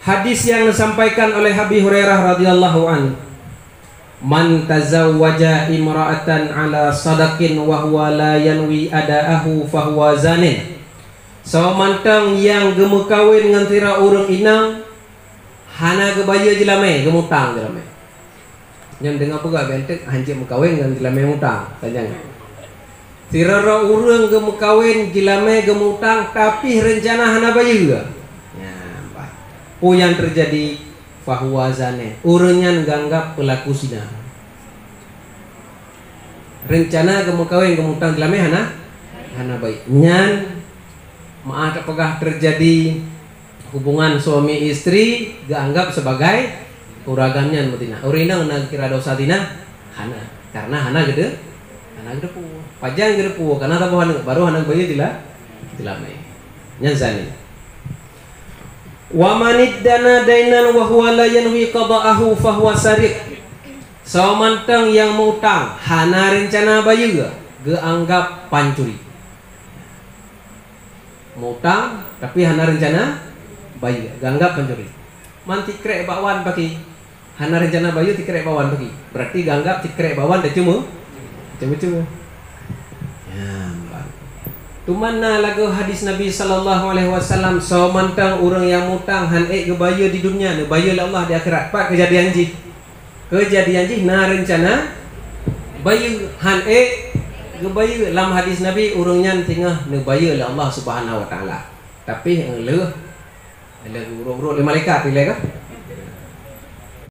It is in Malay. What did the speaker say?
Hadis yang disampaikan oleh Abi Hurairah radhiyallahu anhu, man tazawwaja imra'atan ala sadaqin wa huwa la yanwi ada'ahu fahuwa zanin. Mantang yang gemu kawin dengan tira urang inang hana gebaya jelame gemutang jelame. Yang dengar pegak bentek hancik mekawin dengan jelame mutang tajang. Tira urang gemu kawin jelame gemutang tapi rencana hana bayu juga. Ya, baik. Yang terjadi fahuwa zanin. Urangnya ganggap pelaku zina. Rencana gemu kawin gemutang jelame hana baik. Nyan maaf apakah terjadi hubungan suami istri dianggap sebagai uragannya betina. Urina nak kira dosa tina hana karena hana gede pu. Pajang gede pu karena tahu baru hana bayi dilame. Nyanzani. Wa manid dana dainan wa huwa la yanwi qada'ahu fa huwa sariq. Mantang yang mutang hana rencana bayi ge anggap pancuri. Mutang tapi hana rencana bayi ganggap pencuri. Man tikrek bawan bagi hana rencana bayi tikrek bawan bagi berarti ganggap tikrek bawan dah cuma ya tumana lagu hadis Nabi sallallahu alaihi wasallam mantang orang yang mutang han ke bayi di dunia ne bayi Allah di akhirat. Pak kejadian ji na rencana bayi han gebayu dalam hadis Nabi urangnya tengah nebaya Allah Subhanahu wa taala. Tapi urang-urang malaikat pilih kah?